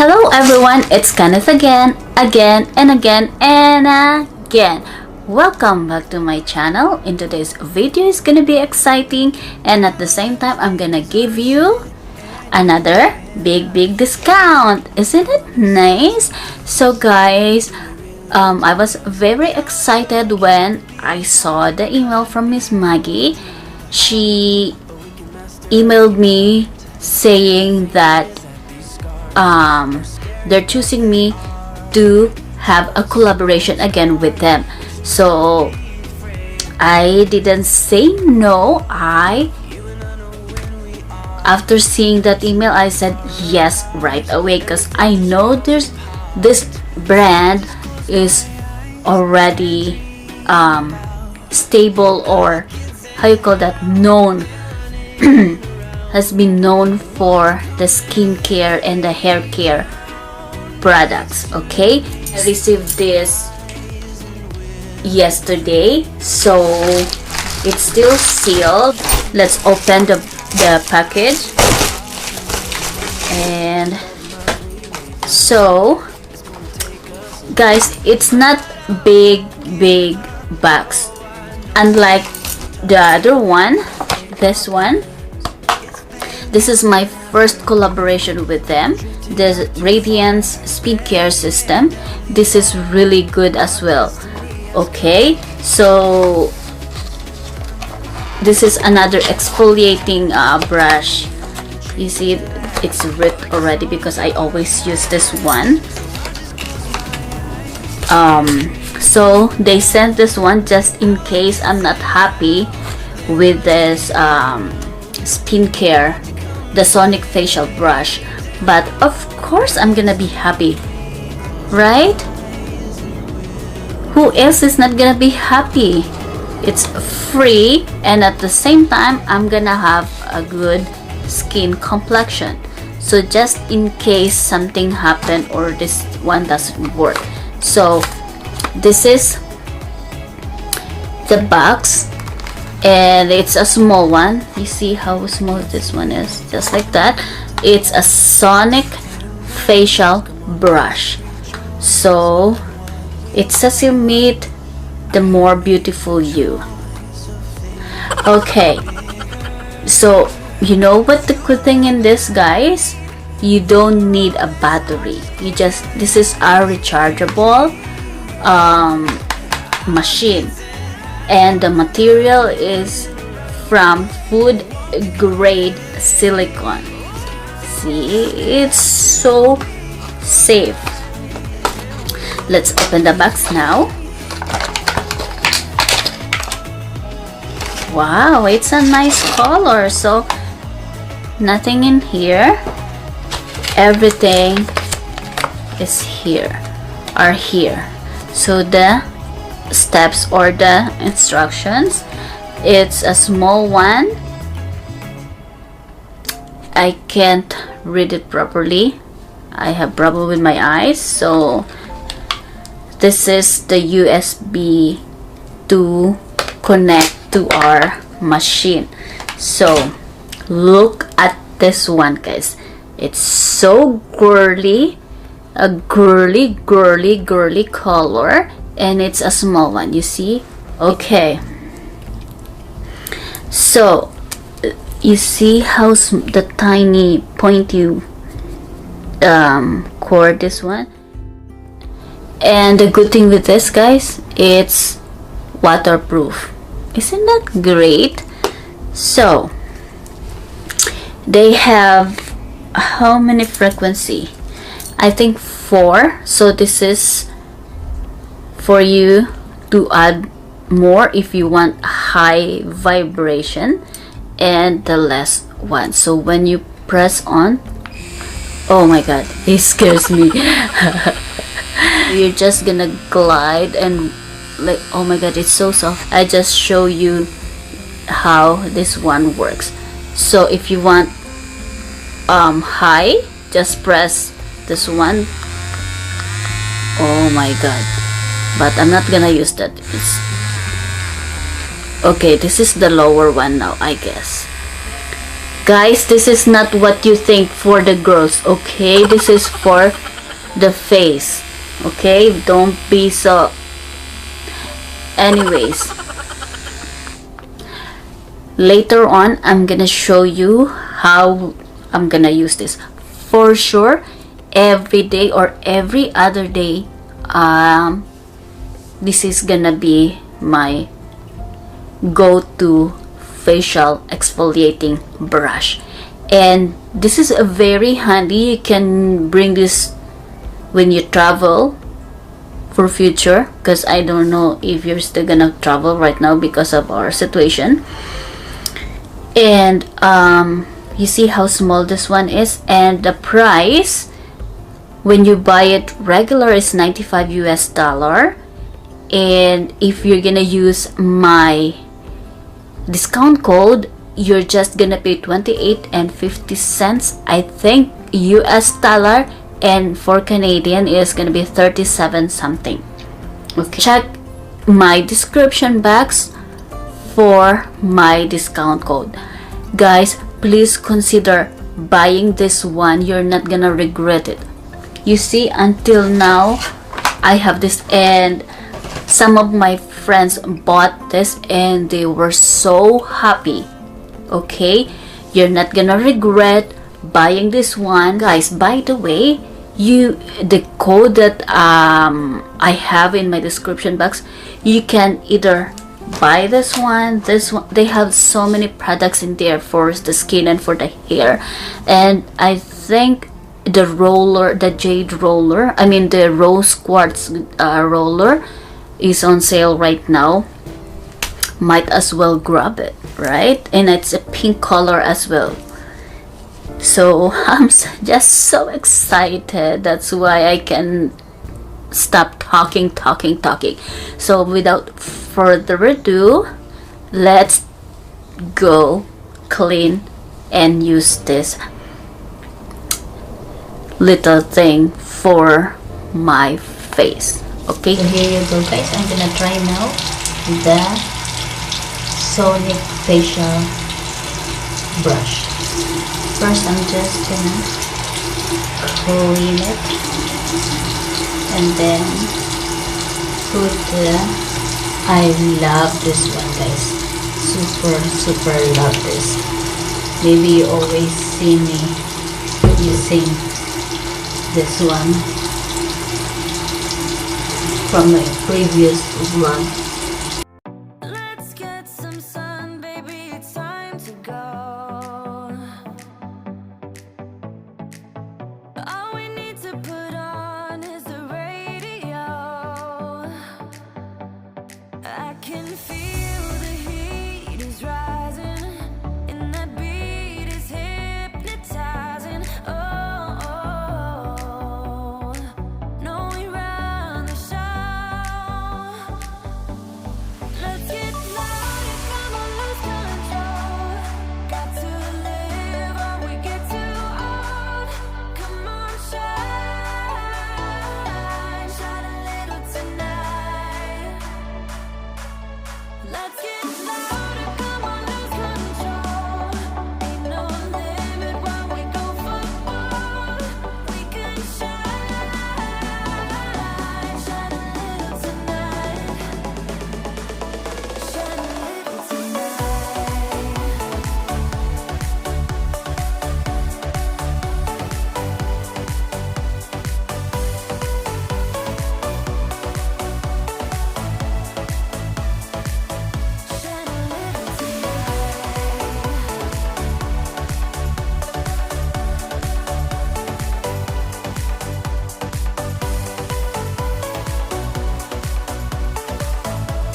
Hello everyone, it's Kneath again. Welcome back to my channel. In today's video is gonna be exciting, and at the same time I'm gonna give you another big discount. Isn't it nice? So guys, I was very excited when I saw the email from Miss Maggie. She emailed me saying that they're choosing me to have a collaboration again with them. So I didn't say no. After seeing that email, I said yes right away, because I know this brand is already stable, or how you call that, known has been known for the skincare and the hair care products. Okay, I received this yesterday, so it's still sealed. Let's open the package. And so guys, it's not big box, unlike the other one. This is my first collaboration with them, the Radiance skincare system. This is really good as well. Okay, so this is another exfoliating brush. You see it's ripped already because I always use this one. So they sent this one just in case I'm not happy with this skincare, the Sonic facial brush. But of course I'm gonna be happy, right? Who else is not gonna be happy? It's free, and at the same time I'm gonna have a good skin complexion. So just in case something happened or this one doesn't work. So this is the box, and it's a small one. You see how small this one is, just like that. It's a Sonic facial brush. So it says you meet the more beautiful you. Okay, so you know what the good thing in this, guys? You don't need a battery. This is a rechargeable machine, and the material is from food grade silicone. See, it's so safe. Let's open the box now. Wow, it's a nice color. So nothing in here, everything is here. So the steps or the instructions, it's a small one. I can't read it properly. I have problem with my eyes. So this is the USB to connect to our machine. So look at this one, guys. It's so girly, a girly color, and it's a small one, you see. Okay, so you see how the tiny pointy cord, this one. And the good thing with this, guys, it's waterproof. Isn't that great? So they have how many frequency? I think 4. So this is for you to add more if you want high vibration, and the less one. So when you press on, oh my god, it scares me. You're just gonna glide, and like, oh my god, it's so soft. I just show you how this one works. So if you want high, just press this one. Oh my god, but I'm not gonna use that. Okay, this is the lower one now, I guess. Guys, this is not what you think for the girls, okay? This is for the face, okay? Don't be so... Anyways, later on, I'm gonna show you how I'm gonna use this. For sure, every day or every other day, this is gonna be my go-to facial exfoliating brush, and this is a very handy. You can bring this when you travel for future, because I don't know if you're still gonna travel right now because of our situation. And you see how small this one is, and the price when you buy it regular is $95 US, and if you're gonna use my discount code, you're just gonna pay 28.50, I think, US dollar, and for Canadian is gonna be 37 something. Okay, check my description box for my discount code. Guys, please consider buying this one. You're not gonna regret it. You see, until now I have this, and some of my friends bought this and they were so happy. Okay, you're not gonna regret buying this one. Guys, by the way, the code that I have in my description box, you can either buy this one. They have so many products in there for the skin and for the hair, and I think the roller, the jade roller, I mean the rose quartz roller is on sale right now. Might as well grab it, right? And it's a pink color as well. So I'm just so excited. That's why I can stop talking. So without further ado, let's go clean and use this little thing for my face. Okay, so here you go, guys. I'm gonna try now the Sonic facial brush. First, I'm just gonna clean it and then put the... I love this one, guys. Super love this. Maybe you always see me using this one from my previous vlog. Let's get some sun, baby, it's time to go. All we need to put on is the radio. I can feel the heat is rising, and that beat is hypnotizing. No, we run the show. Let's get louder, come on, lose control. Got to live or we get too old. Come on, shine, shine a little tonight. Let's get louder, come on, lose control. Ain't no limit when we go for gold. We can shine, shine a little tonight. Shine a little tonight. Shine a little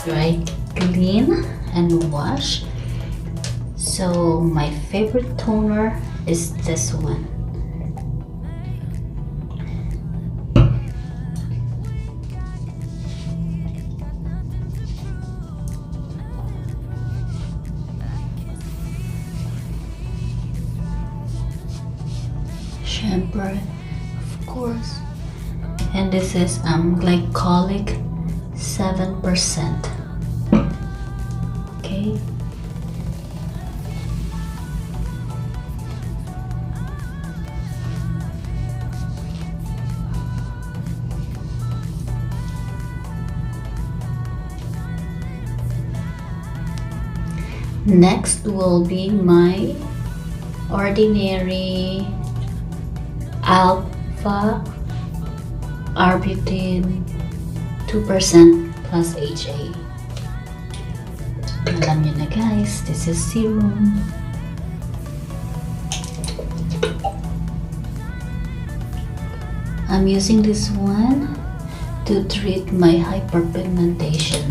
Dry, clean, and wash. So my favorite toner is this one. Shampoo, of course. And this is glycolic 7%. Okay. Next will be my Ordinary Alpha Arbutin 2% plus HA. Alam nyo na guys, this is serum. I'm using this one to treat my hyperpigmentation.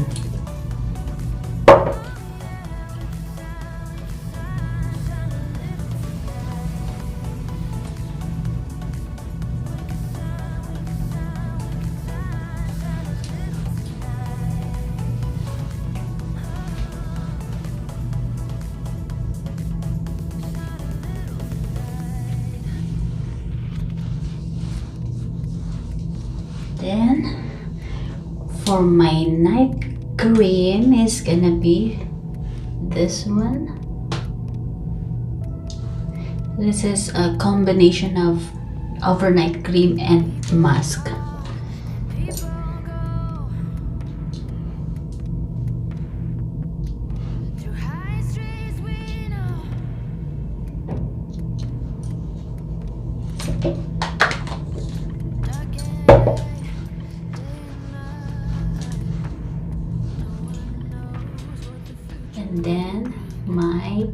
Then for my night cream is gonna be this one. This is a combination of overnight cream and mask. And then my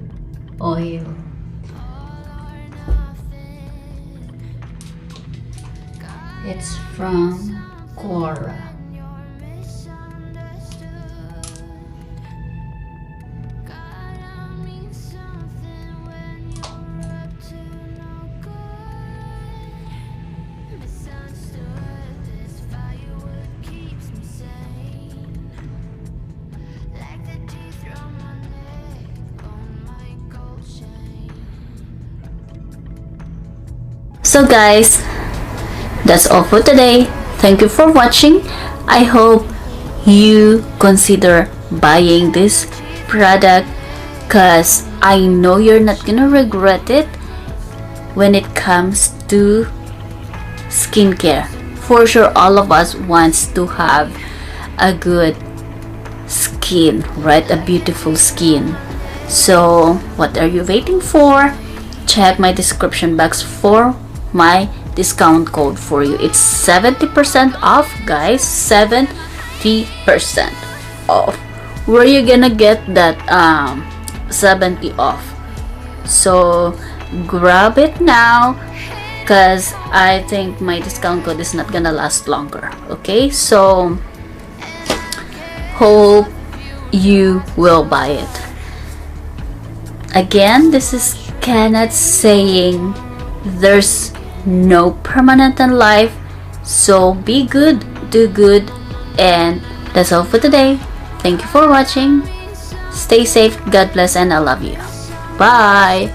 oil. It's from Quora. So guys, that's all for today. Thank you for watching. I hope you consider buying this product because I know you're not gonna regret it when it comes to skincare. For sure, all of us wants to have a good skin, right? A beautiful skin. So what are you waiting for? Check my description box for my discount code for you. It's 70% off, guys. 70% off. Where you gonna get that 70 off? So grab it now because I think my discount code is not gonna last longer. Okay, so hope you will buy it. Again, this is Kenneth saying there's no permanent in life, so be good, do good, and that's all for today. Thank you for watching. Stay safe, God bless, and I love you. Bye.